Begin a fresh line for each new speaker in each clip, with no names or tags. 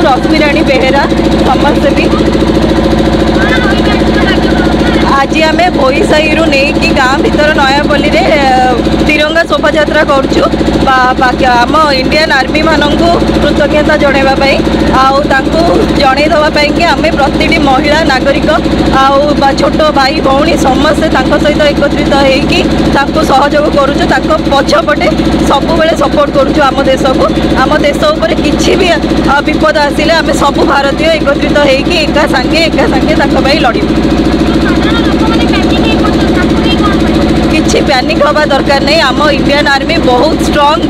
रश्मिराणी बेहेरा समाजसेवी। आज आम भोई साई रू नहीं कि गाँ भीतर नयापल्ली रे तिरंगा शोभा यात्रा करुचु आम इंडियन आर्मी मानू कृतज्ञता जनवाई जन देवाई कि आम प्रति महिला नागरिक छोट भाई भौणी समस्ते सहित एकत्रित होकर सहयोग करुचु पछपटे सब बेले सपोर्ट करुचु आम देश को आम देश उपर किसी भी विपद आसिले आम सब भारतीय एकत्रित होकर एका सागे लड़ू। किसी पैनिक हवा दरकार नहीं। आम इंडियन आर्मी बहुत स्ट्रांग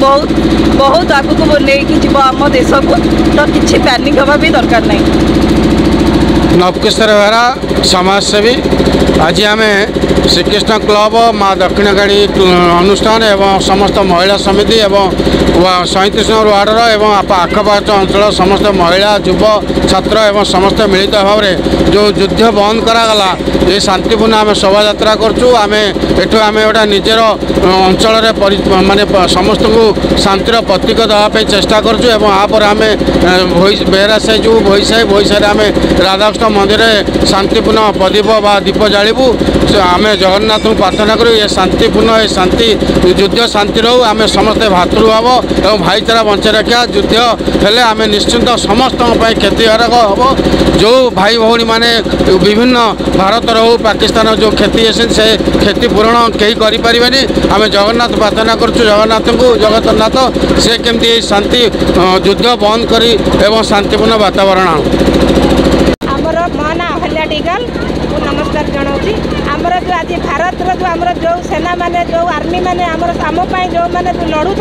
बहुत आगु को लेकिन जीव आम देश को तो किसी पैनिक हवा भी दरकार नहीं।
नवकिशोर बेहरा समाजसेवी। आज आम श्रीकृष्ण क्लब माँ दक्षिणकाड़ी अनुष्ठान एवं समस्त महिला समिति एवं 37 नंबर वार्डर एवं आखपाख अंचल समस्त महिला युव छात्र एवं समस्त मिलित भाव में जो युद्ध बंद करागला ये शांतिपूर्ण आम शोभा यात्रा करूँ। आम एठू आम गोटा निजर अंचल माने समस्त को शांतिर प्रतीक देवाई चेष्टा करूँ। आपर आम बेहरा साई जो भोई साई आम राधाकृष्ण मंदिर शांतिपूर्ण प्रदीप बा दीप जालू। आम जगन्नाथ को प्रार्थना करूँ ये शांतिपूर्ण ये शांति युद्ध शांति रहू। आम समस्ते भातृभाव और भाईचारा बंचाई रखा। युद्ध हेले आम निश्चिंत समस्त क्षतिकारक हम जो भाई भौणी मैंने विभिन्न भारत हो पाकिस्तान जो क्षति से क्षति पूरण कहीं करें। आम जगन्नाथ प्रार्थना करूँ जगन्नाथ को जगन्नाथ से केमती शांति युद्ध बंद कर एवं शांतिपूर्ण वातावरण।
आमर मो ना अहल्या डिगल नमस्कार जनाऊँगी। आमर जो आज भारत जो आमर जो सेना माने जो आर्मी माने आमर आमपाई जो मैंने लड़ुंट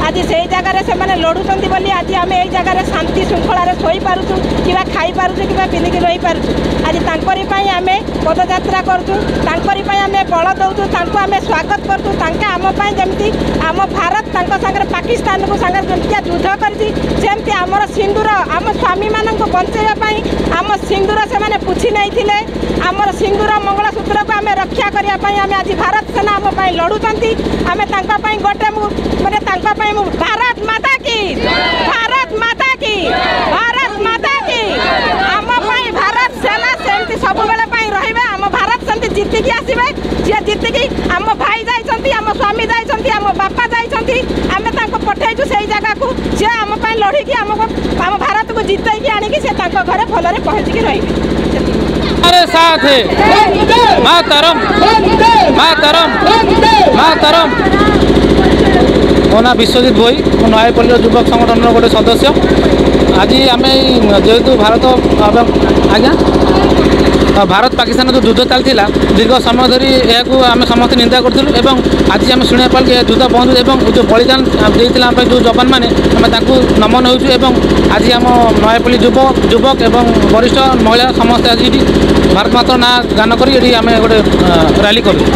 आज से जगार से लड़ुंट बोली आज आम यही जगार शांति श्रृंखला शोई पार्चु कि खाई पार्चु कि पिंधिकी रही पार्चु। आज तंकरी आम पदयात्रा करूँ आम बल दौचु आम स्वागत करूँ। आमपाई जमी आम भारत सागर पाकिस्तान को सागर जमिया युद्ध करमती आमर सिंदूर आम स्वामी मान बचाई आम सिंदूर से पुछि नहीं आमर सिंदूर मंगलसूत्र को आम रक्षा करने आम आज भारत सेना आम लड़ुंट आम गोटे माने भारत माता की भारत माता की भारत माता की आम भारत सेना सेमती सब बेले रही आम भारत सेमती जीतिकी आसवे जी जीतिकी आम भाई जाइए आम स्वामी जाइए आम बापा जाइए आम पठेचु से जगह को सी आम लड़िकी आम भारत को जितैकी आनिकी से घरे भलरे पहुँचिकी रही
साथ मातरम मातरम मातरम। मो ना विश्वजित भोई नयापल्ली युवक संगठन गोटे सदस्य। आज आम जेहेतु भारत आज्ञा भारत पाकिस्तान जो युद्ध चलता दीर्घ समय धरी यह आम समस्त निंदा करूँ। आज आम शुणा पाल युद्ध बंद और जो बलिदान देते जो जवान मैंने आम नमन हो। आज आम नयापल्ली युवक एवं वरिष्ठ महिला समस्त आज भारत माता ना गान कर गोटे रैली करूँ।